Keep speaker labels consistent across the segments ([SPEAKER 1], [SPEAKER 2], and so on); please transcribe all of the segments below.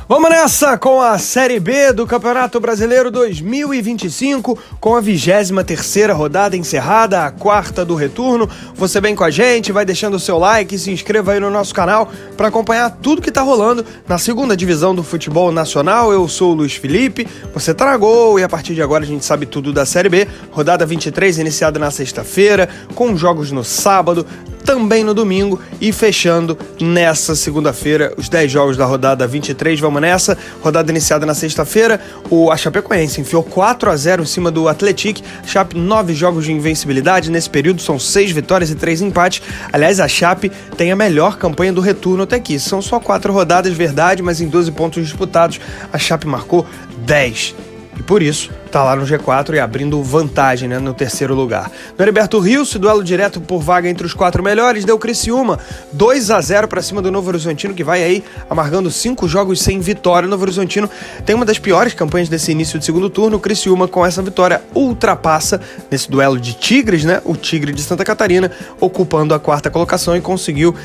[SPEAKER 1] Vamos nessa com a Série B do Campeonato Brasileiro 2025, com a 23ª rodada encerrada, a quarta do retorno. Você vem com a gente, vai deixando o seu like e se inscreva aí no nosso canal para acompanhar tudo que tá rolando na segunda divisão do futebol nacional. Eu sou o Luiz Felipe, você tá na Gol e a partir de agora a gente sabe tudo da Série B. Rodada 23 iniciada na sexta-feira, com jogos no sábado, também no domingo e fechando nessa segunda-feira os 10 jogos da rodada 23. Vamos nessa, rodada iniciada na sexta-feira, a Chapecoense enfiou 4-0 em cima do Atlético. Chape, 9 jogos de invencibilidade, nesse período são 6 vitórias e 3 empates. Aliás, a Chape tem a melhor campanha do retorno até aqui. São só 4 rodadas, verdade, mas em 12 pontos disputados, a Chape marcou 10. E por isso, tá lá no G4 e abrindo vantagem, no terceiro lugar. No Heriberto Rios, duelo direto por vaga entre os 4 melhores, deu Criciúma 2-0 para cima do Novo Horizontino, que vai aí amargando 5 jogos sem vitória. O Novo Horizontino tem uma das piores campanhas desse início de segundo turno. O Criciúma, com essa vitória, ultrapassa nesse duelo de tigres, o Tigre de Santa Catarina, ocupando a 4ª colocação e conseguiu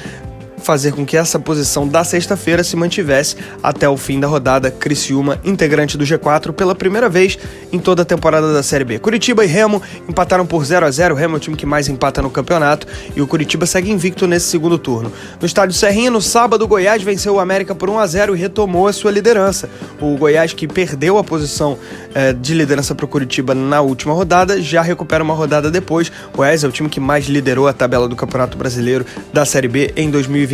[SPEAKER 1] fazer com que essa posição da sexta-feira se mantivesse até o fim da rodada. Criciúma, integrante do G4 pela primeira vez em toda a temporada da Série B. Curitiba e Remo empataram por 0-0. O Remo é o time que mais empata no campeonato e o Curitiba segue invicto nesse segundo turno. No estádio Serrinha, no sábado, o Goiás venceu o América por 1-0 e retomou a sua liderança. O Goiás, que perdeu a posição de liderança para o Curitiba na última rodada, já recupera uma rodada depois. O Goiás é o time que mais liderou a tabela do Campeonato Brasileiro da Série B em 2025.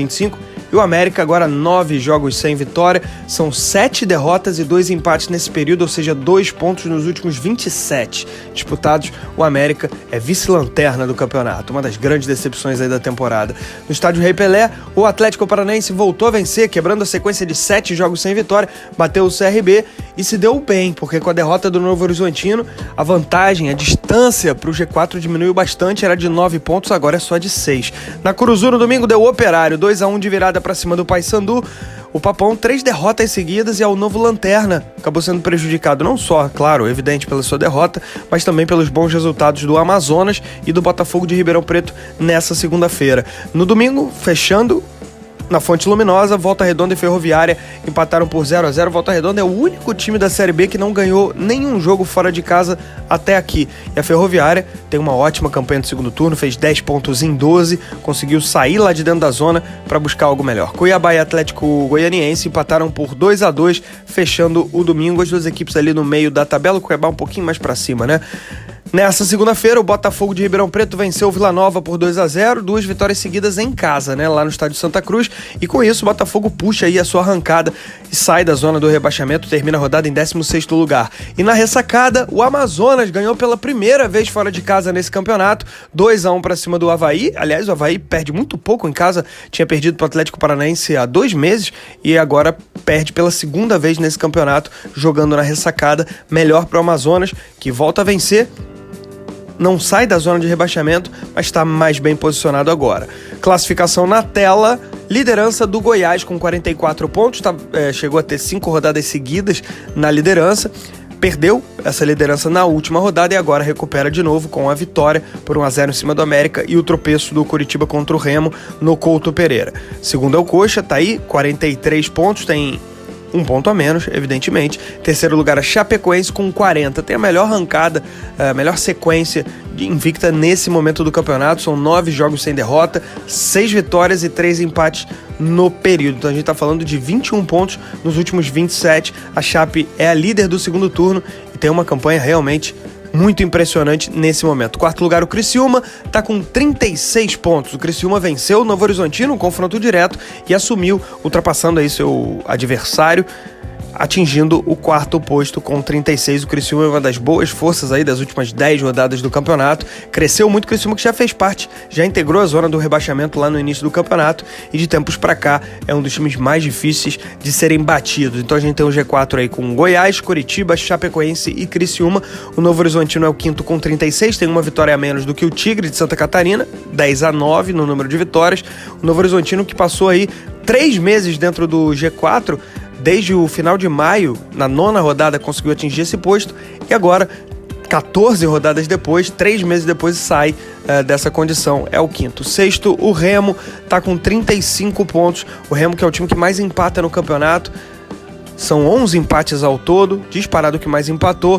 [SPEAKER 1] E o América agora 9 jogos sem vitória, são 7 derrotas e 2 empates nesse período, ou seja, 2 pontos nos últimos 27 disputados. O América é vice-lanterna do campeonato, uma das grandes decepções aí da temporada. No estádio Rei Pelé, o Atlético Paranaense voltou a vencer, quebrando a sequência de 7 jogos sem vitória, bateu o CRB e se deu bem, porque com a derrota do Novo Horizontino, a vantagem, a distância para o G4 diminuiu bastante, era de 9 pontos, agora é só de 6. Na Curuzu, no domingo, deu o Operário 2-1 de virada para cima do Paysandu. O Papão, 3 derrotas seguidas e é o novo lanterna. Acabou sendo prejudicado não só, claro, evidente pela sua derrota, mas também pelos bons resultados do Amazonas e do Botafogo de Ribeirão Preto nessa segunda-feira. No domingo, fechando na Fonte Luminosa, Volta Redonda e Ferroviária empataram por 0-0. Volta Redonda é o único time da Série B que não ganhou nenhum jogo fora de casa até aqui. E a Ferroviária tem uma ótima campanha no segundo turno, fez 10 pontos em 12, conseguiu sair lá de dentro da zona para buscar algo melhor. Cuiabá e Atlético Goianiense empataram por 2-2, fechando o domingo. As duas equipes ali no meio da tabela, o Cuiabá um pouquinho mais para cima, Nessa segunda-feira, o Botafogo de Ribeirão Preto venceu o Vila Nova por 2-0, 2 vitórias seguidas em casa, lá no estádio Santa Cruz, e com isso o Botafogo puxa aí a sua arrancada e sai da zona do rebaixamento, termina a rodada em 16º lugar. E na ressacada, o Amazonas ganhou pela primeira vez fora de casa nesse campeonato, 2-1 para cima do Avaí. Aliás, o Avaí perde muito pouco em casa, tinha perdido para o Atlético Paranaense há 2 meses e agora perde pela segunda vez nesse campeonato, jogando na ressacada. Melhor para o Amazonas, que volta a vencer, não sai da zona de rebaixamento, mas está mais bem posicionado agora. Classificação na tela, liderança do Goiás com 44 pontos, chegou a ter 5 rodadas seguidas na liderança, perdeu essa liderança na última rodada e agora recupera de novo com a vitória por 1-0 em cima do América e o tropeço do Curitiba contra o Remo no Couto Pereira. Segundo é o Coxa, tá aí, 43 pontos, tem 1 ponto a menos, evidentemente. Terceiro lugar, a Chapecoense com 40. Tem a melhor arrancada, a melhor sequência de invicta nesse momento do campeonato. São 9 jogos sem derrota, 6 vitórias e 3 empates no período. Então a gente está falando de 21 pontos nos últimos 27. A Chape é a líder do segundo turno e tem uma campanha realmente muito impressionante nesse momento. Quarto lugar, o Criciúma, está com 36 pontos. O Criciúma venceu o Novo Horizontino, um confronto direto, e assumiu, ultrapassando aí seu adversário, atingindo o 4º posto com 36. O Criciúma é uma das boas forças aí das últimas 10 rodadas do campeonato. Cresceu muito o Criciúma, que já fez parte, já integrou a zona do rebaixamento lá no início do campeonato e de tempos pra cá é um dos times mais difíceis de serem batidos. Então a gente tem o G4 aí com Goiás, Curitiba, Chapecoense e Criciúma. O Novo Horizontino é o 5º com 36, tem uma vitória a menos do que o Tigre de Santa Catarina, 10-9 no número de vitórias. O Novo Horizontino, que passou aí 3 meses dentro do G4, desde o final de maio, na 9ª rodada, conseguiu atingir esse posto e agora, 14 rodadas depois, 3 meses depois, sai dessa condição. É o 5º. Sexto, o Remo está com 35 pontos. O Remo, que é o time que mais empata no campeonato, São 11 empates ao todo, disparado que mais empatou,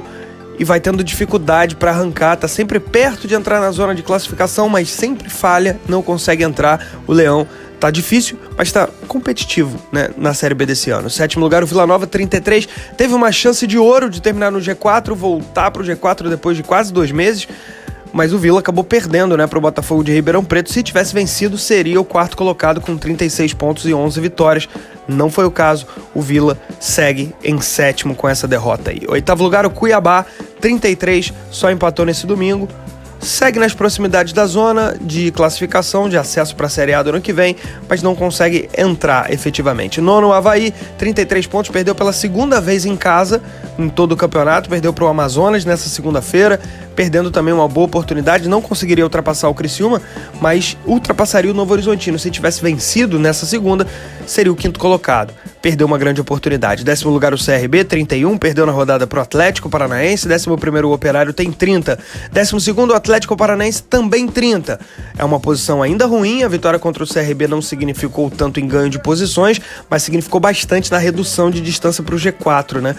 [SPEAKER 1] e vai tendo dificuldade para arrancar, tá sempre perto de entrar na zona de classificação, mas sempre falha, não consegue entrar. O Leão tá difícil, mas tá competitivo, né, na Série B desse ano. Sétimo lugar, o Vila Nova, 33, teve uma chance de ouro de terminar no G4, voltar pro G4 depois de quase 2 meses, mas o Vila acabou perdendo, né, pro Botafogo de Ribeirão Preto. Se tivesse vencido, seria o quarto colocado com 36 pontos e 11 vitórias. Não foi o caso, o Vila segue em sétimo com essa derrota aí. Oitavo lugar, o Cuiabá, 33, só empatou nesse domingo. Segue nas proximidades da zona de classificação, de acesso para a Série A do ano que vem, mas não consegue entrar efetivamente. Nono, o Avaí, 33 pontos, perdeu pela segunda vez em casa, em todo o campeonato, perdeu para o Amazonas nessa segunda-feira, perdendo também uma boa oportunidade, não conseguiria ultrapassar o Criciúma, mas ultrapassaria o Novo Horizontino. Se tivesse vencido nessa segunda, seria o quinto colocado. Perdeu uma grande oportunidade. 10º lugar o CRB, 31, perdeu na rodada pro Atlético Paranaense. 11º o Operário tem 30. 12º o Atlético Paranaense também 30. É uma posição ainda ruim, a vitória contra o CRB não significou tanto em ganho de posições, mas significou bastante na redução de distância pro G4, né?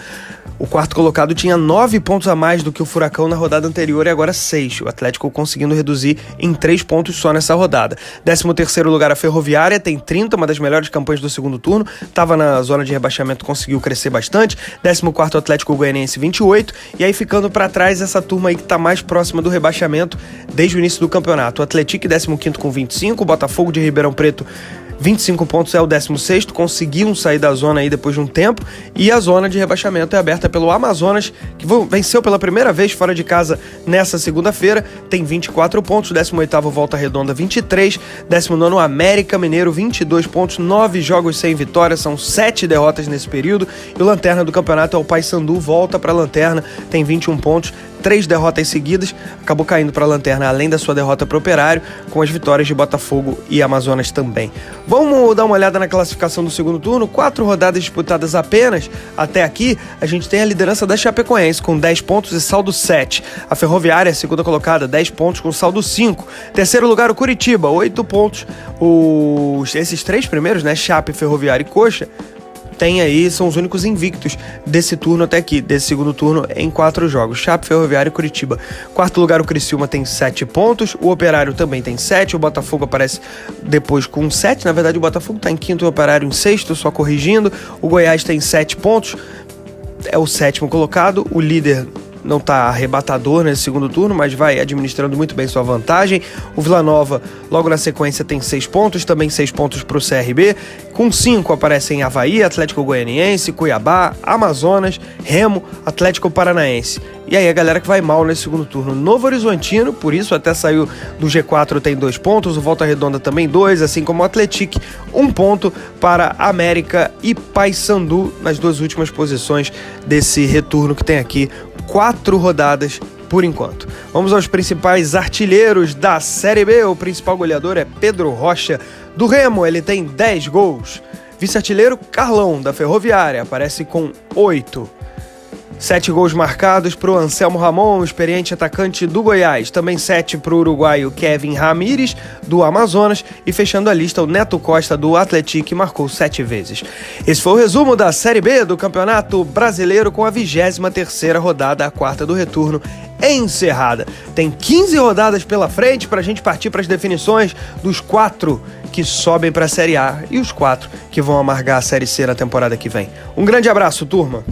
[SPEAKER 1] O quarto colocado tinha 9 pontos a mais do que o Furacão na rodada anterior e agora 6. O Atlético conseguindo reduzir em 3 pontos só nessa rodada. 13º lugar a Ferroviária, tem 30, uma das melhores campanhas do segundo turno. Estava na zona de rebaixamento, conseguiu crescer bastante. 14º Atlético Goianiense, 28. E aí ficando para trás essa turma aí que está mais próxima do rebaixamento desde o início do campeonato. O Atlético 15º com 25, o Botafogo de Ribeirão Preto 25 pontos é o 16º, conseguiram sair da zona aí depois de um tempo, e a zona de rebaixamento é aberta pelo Amazonas, que venceu pela primeira vez fora de casa nessa segunda-feira, tem 24 pontos, 18º Volta Redonda 23, 19º América Mineiro 22 pontos, 9 jogos sem vitória, são 7 derrotas nesse período, e o lanterna do campeonato é o Paysandu, volta para a lanterna, tem 21 pontos, 3 derrotas seguidas, acabou caindo para a lanterna, além da sua derrota para o Operário, com as vitórias de Botafogo e Amazonas também. Vamos dar uma olhada na classificação do segundo turno, 4 rodadas disputadas apenas. Até aqui, a gente tem a liderança da Chapecoense, com 10 pontos e saldo 7. A Ferroviária, segunda colocada, 10 pontos com saldo 5. Terceiro lugar, o Curitiba, 8 pontos. Esses 3 primeiros, né, Chape, Ferroviária e Coxa, são os únicos invictos desse turno até aqui, desse segundo turno em 4 jogos. Chape, Ferroviária e Curitiba. Quarto lugar, o Criciúma tem 7 pontos, o Operário também tem 7, o Botafogo aparece depois com 7, na verdade o Botafogo está em quinto, o Operário em sexto, só corrigindo. O Goiás tem 7 pontos, é o 7º colocado, o líder não está arrebatador nesse segundo turno, mas vai administrando muito bem sua vantagem. O Vila Nova, logo na sequência, tem 6 pontos, também 6 pontos para o CRB. Com 5 aparecem Avaí, Atlético Goianiense, Cuiabá, Amazonas, Remo, Atlético Paranaense. E aí a galera que vai mal nesse segundo turno, Novo Horizontino, por isso até saiu do G4, tem 2 pontos, o Volta Redonda também 2, assim como o Atlético, 1 ponto para América e Paysandu nas 2 últimas posições desse retorno que tem aqui, 4 rodadas por enquanto. Vamos aos principais artilheiros da Série B. O principal goleador é Pedro Rocha, do Remo, ele tem 10 gols. Vice-artilheiro, Carlão, da Ferroviária, aparece com 8. 7 gols marcados para o Anselmo Ramon, experiente atacante do Goiás. Também 7 para o uruguaio Kevin Ramírez, do Amazonas. E fechando a lista, o Neto Costa, do Atlético, que marcou 7 vezes. Esse foi o resumo da Série B do Campeonato Brasileiro, com a 23ª rodada, a quarta do retorno, encerrada. Tem 15 rodadas pela frente para a gente partir para as definições dos 4 que sobem para a Série A e os 4 que vão amargar a Série C na temporada que vem. Um grande abraço, turma!